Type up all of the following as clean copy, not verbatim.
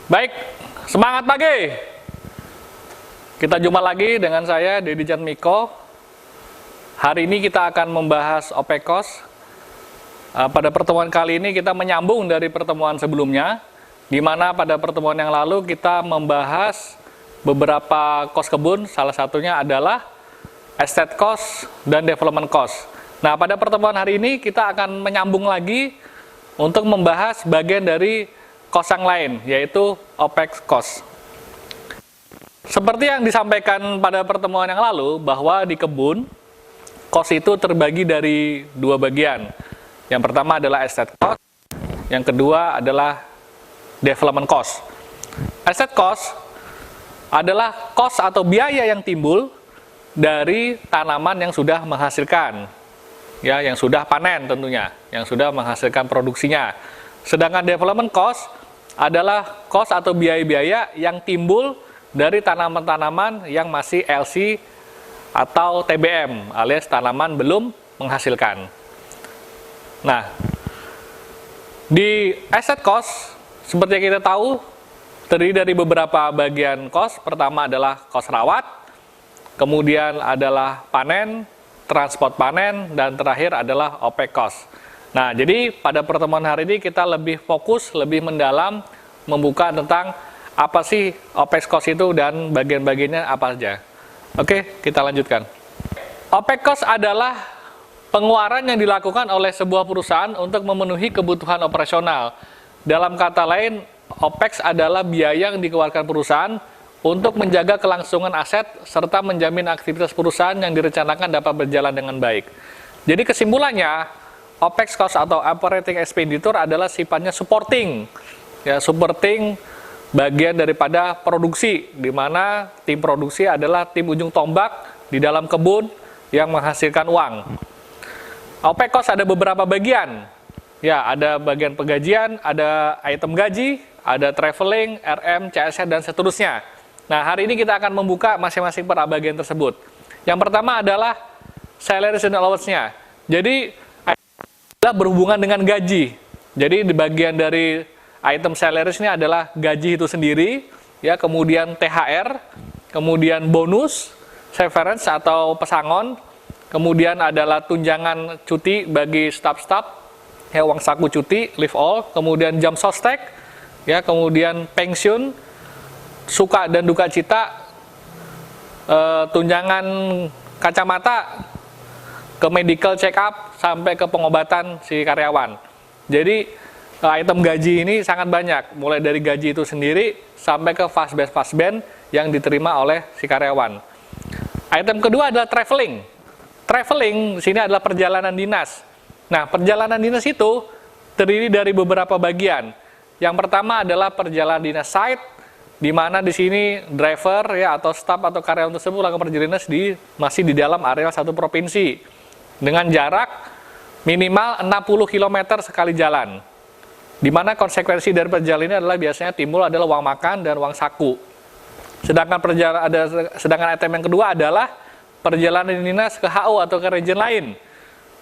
Baik, semangat pagi. Kita jumpa lagi dengan saya, Dedi Jatmiko. Hari ini kita akan membahas OPEC cost. Pada pertemuan kali ini kita menyambung dari pertemuan sebelumnya, di mana pada pertemuan yang lalu kita membahas beberapa cost kebun, salah satunya adalah estate cost dan development cost. Nah, pada pertemuan hari ini kita akan menyambung lagi untuk membahas bagian dari cost yang lain, yaitu OPEX cost. Seperti yang disampaikan pada pertemuan yang lalu, bahwa di kebun, cost itu terbagi dari dua bagian. Yang pertama adalah estate cost, yang kedua adalah development cost. Estate cost adalah cost atau biaya yang timbul dari tanaman yang sudah menghasilkan, ya, yang sudah panen tentunya, yang sudah menghasilkan produksinya. Sedangkan development cost adalah cost atau biaya-biaya yang timbul dari tanaman-tanaman yang masih LC atau TBM, alias tanaman belum menghasilkan. Nah, di asset cost, seperti yang kita tahu, terdiri dari beberapa bagian cost. Pertama adalah cost rawat, kemudian adalah panen, transport panen, dan terakhir adalah OPEX cost. Nah, jadi pada pertemuan hari ini kita lebih fokus, lebih mendalam, membuka tentang apa sih OPEX cost itu dan bagian-bagiannya apa saja. Oke, kita lanjutkan. OPEX cost adalah pengeluaran yang dilakukan oleh sebuah perusahaan untuk memenuhi kebutuhan operasional. Dalam kata lain, OPEX adalah biaya yang dikeluarkan perusahaan untuk menjaga kelangsungan aset serta menjamin aktivitas perusahaan yang direncanakan dapat berjalan dengan baik. Jadi kesimpulannya, OPEX cost atau operating expenditure adalah sifatnya supporting, ya, supporting bagian daripada produksi, di mana tim produksi adalah tim ujung tombak di dalam kebun yang menghasilkan uang. OPEX cost ada beberapa bagian, ya, ada bagian penggajian, ada item gaji, ada traveling, RM, CSR, dan seterusnya. Nah, hari ini kita akan membuka masing-masing per bagian tersebut. Yang pertama adalah salaries and allowance-nya. Jadi, adalah berhubungan dengan gaji. Jadi, di bagian dari item salaries ini adalah gaji itu sendiri, ya, kemudian THR, kemudian bonus, severance atau pesangon, kemudian adalah tunjangan cuti bagi staf-staf, ya, uang saku cuti, leave all, kemudian jam sostek, ya, kemudian pensiun, suka dan duka cita, tunjangan kacamata, ke medical check up, sampai ke pengobatan si karyawan. Jadi item gaji ini sangat banyak, mulai dari gaji itu sendiri sampai ke fast band yang diterima oleh si karyawan. Item kedua adalah traveling. Traveling di sini adalah perjalanan dinas. Nah, perjalanan dinas itu terdiri dari beberapa bagian. Yang pertama adalah perjalanan dinas site, di mana di sini driver, ya, atau staff atau karyawan tersebut melakukan perjalanan dinas masih di dalam area satu provinsi dengan jarak minimal 60 km sekali jalan. Di mana konsekuensi dari perjalanan ini adalah biasanya timbul adalah uang makan dan uang saku. Sedangkan item yang kedua adalah perjalanan dinas ke HO atau ke region lain.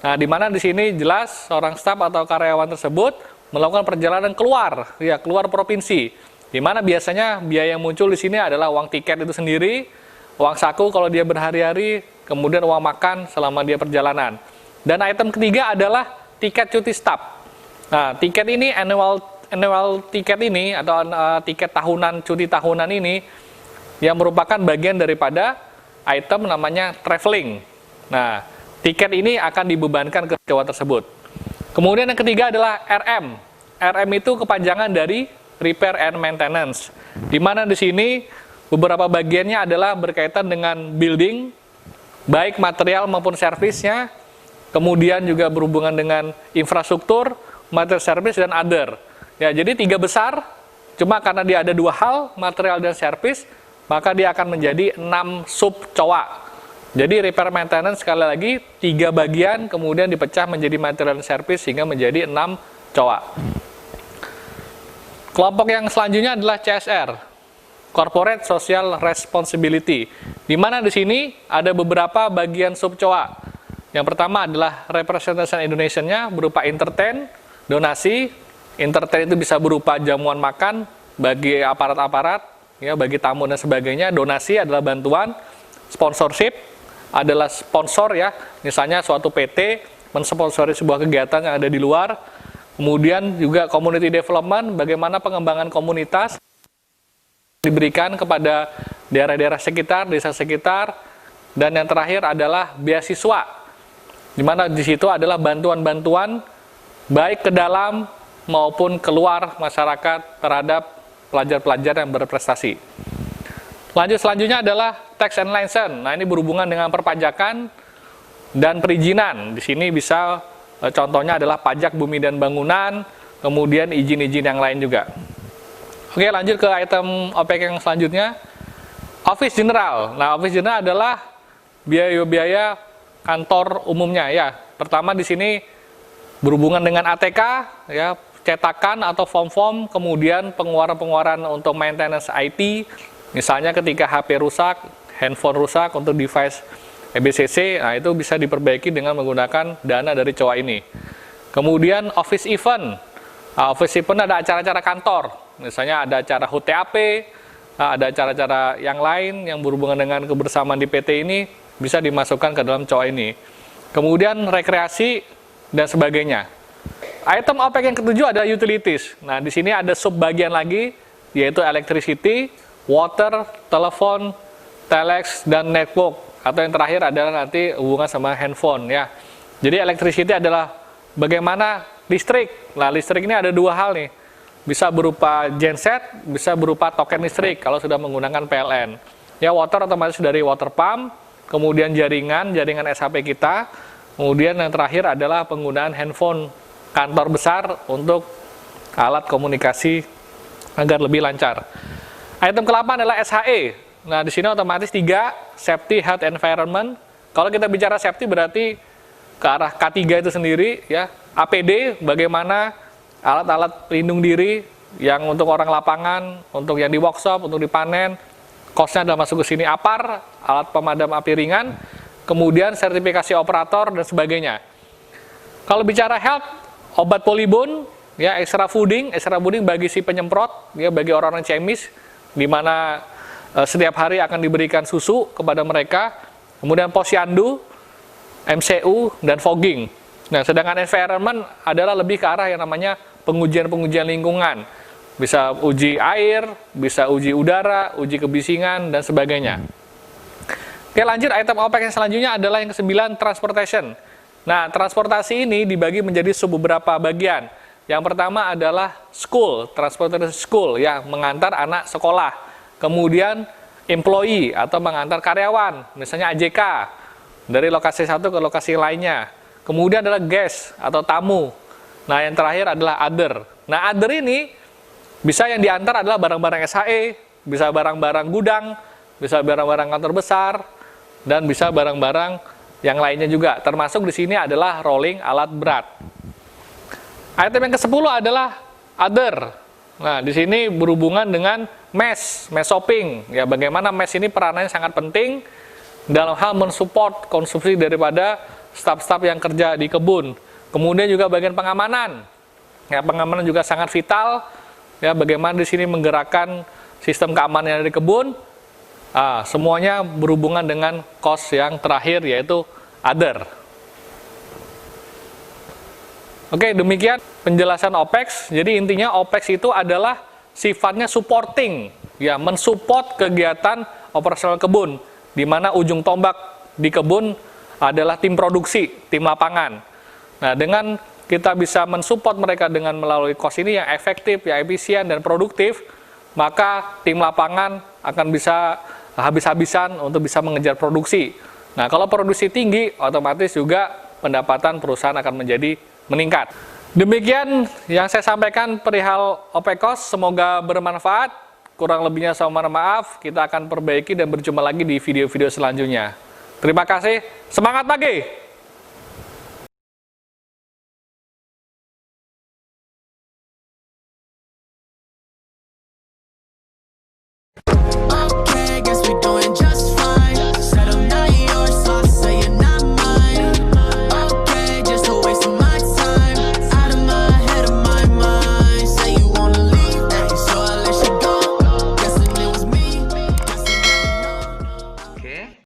Nah, di mana di sini jelas seorang staf atau karyawan tersebut melakukan perjalanan keluar, ya, keluar provinsi. Di mana biasanya biaya yang muncul di sini adalah uang tiket itu sendiri, uang saku kalau dia berhari-hari, kemudian uang makan selama dia perjalanan. Dan item ketiga adalah tiket cuti staf. Nah, tiket ini annual tiket ini atau tiket tahunan, cuti tahunan ini yang merupakan bagian daripada item namanya traveling. Nah, tiket ini akan dibebankan ke karyawan tersebut. Kemudian yang ketiga adalah RM. RM itu kepanjangan dari repair and maintenance. Di mana di sini beberapa bagiannya adalah berkaitan dengan building, baik material maupun servisnya. Kemudian juga berhubungan dengan infrastruktur, material service, dan other. Ya, jadi tiga besar, cuma karena dia ada dua hal, material dan servis, maka dia akan menjadi 6 sub COA. Jadi repair maintenance sekali lagi 3 bagian, kemudian dipecah menjadi material dan service sehingga menjadi 6 COA. Kelompok yang selanjutnya adalah CSR, Corporate Social Responsibility, di mana di sini ada beberapa bagian sub COA. Yang pertama adalah representation and donation-nya berupa entertain, donasi. Entertain itu bisa berupa jamuan makan, bagi aparat-aparat, ya, bagi tamu dan sebagainya. Donasi adalah bantuan, sponsorship adalah sponsor, ya, misalnya suatu PT mensponsori sebuah kegiatan yang ada di luar. Kemudian juga community development, bagaimana pengembangan komunitas diberikan kepada daerah-daerah sekitar, desa sekitar. Dan yang terakhir adalah beasiswa, di mana di situ adalah bantuan-bantuan baik ke dalam maupun keluar masyarakat terhadap pelajar-pelajar yang berprestasi. Selanjutnya adalah tax and license. Nah, ini berhubungan dengan perpajakan dan perizinan. Di sini bisa contohnya adalah pajak bumi dan bangunan, kemudian izin-izin yang lain juga. Oke, lanjut ke item OPEX yang selanjutnya. Office General. Nah, Office General adalah biaya-biaya kantor umumnya, ya. Pertama di sini berhubungan dengan ATK, ya, cetakan atau form-form, kemudian pengeluaran-pengeluaran untuk maintenance IT, misalnya ketika HP rusak, handphone rusak untuk device EBCC, nah itu bisa diperbaiki dengan menggunakan dana dari COA ini. Kemudian office event. Nah, office event ada acara-acara kantor, misalnya ada acara HUT-TAP, ada acara-acara yang lain yang berhubungan dengan kebersamaan di PT ini, bisa dimasukkan ke dalam COA ini. Kemudian rekreasi dan sebagainya. Item OPEX yang ketujuh adalah utilities. Nah, di sini ada sub bagian lagi, yaitu electricity, water, telepon, telex, dan network. Atau yang terakhir adalah nanti hubungan sama handphone, ya. Jadi electricity adalah bagaimana listrik. Nah, listrik ini ada dua hal nih. Bisa berupa genset, bisa berupa token listrik kalau sudah menggunakan PLN. Ya, water otomatis dari water pump, kemudian jaringan SHP kita, kemudian yang terakhir adalah penggunaan handphone kantor besar untuk alat komunikasi agar lebih lancar. Item ke-8 adalah SHE. Nah, di sini otomatis 3, safety, health, environment. Kalau kita bicara safety berarti ke arah K3 itu sendiri, ya. APD, bagaimana alat-alat pelindung diri yang untuk orang lapangan, untuk yang di workshop, untuk dipanen, cost-nya adalah masuk ke sini. APAR, alat pemadam api ringan, kemudian sertifikasi operator dan sebagainya. Kalau bicara health, obat polybon, ya, extra fooding bagi si penyemprot, ya, bagi orang-orang CMIS, di mana setiap hari akan diberikan susu kepada mereka. Kemudian posyandu, MCU, dan fogging. Nah, sedangkan environment adalah lebih ke arah yang namanya pengujian-pengujian lingkungan. Bisa uji air, bisa uji udara, uji kebisingan, dan sebagainya. Oke, lanjut item OPEX yang selanjutnya adalah yang ke-9, transportation. Nah, transportasi ini dibagi menjadi beberapa bagian. Yang pertama adalah school, transportation school, ya, mengantar anak sekolah. Kemudian employee atau mengantar karyawan, misalnya AJK, dari lokasi satu ke lokasi lainnya. Kemudian adalah guest atau tamu. Nah, yang terakhir adalah other. Nah, other ini bisa yang diantar adalah barang-barang SHE, bisa barang-barang gudang, bisa barang-barang kantor besar, dan bisa barang-barang yang lainnya juga. Termasuk di sini adalah rolling alat berat. Item yang ke-10 adalah other. Nah, di sini berhubungan dengan MES shopping. Ya, bagaimana MES ini peranannya sangat penting dalam hal mensupport konsumsi daripada staf-staf yang kerja di kebun. Kemudian juga bagian pengamanan. Ya, pengamanan juga sangat vital. Ya, bagaimana di sini menggerakkan sistem keamanan yang ada di kebun. Semuanya berhubungan dengan cost yang terakhir, yaitu other. Oke, demikian penjelasan OPEX. Jadi intinya OPEX itu adalah sifatnya supporting, ya, mensupport kegiatan operasional kebun, di mana ujung tombak di kebun adalah tim produksi, tim lapangan. Nah, dengan kita bisa mensupport mereka dengan melalui cost ini yang efektif, yang efisien dan produktif, maka tim lapangan akan bisa habis-habisan untuk bisa mengejar produksi. Nah, kalau produksi tinggi, otomatis juga pendapatan perusahaan akan menjadi meningkat. Demikian yang saya sampaikan perihal OPEX cost, semoga bermanfaat. Kurang lebihnya saya mohon maaf, kita akan perbaiki dan berjumpa lagi di video-video selanjutnya. Terima kasih, semangat pagi!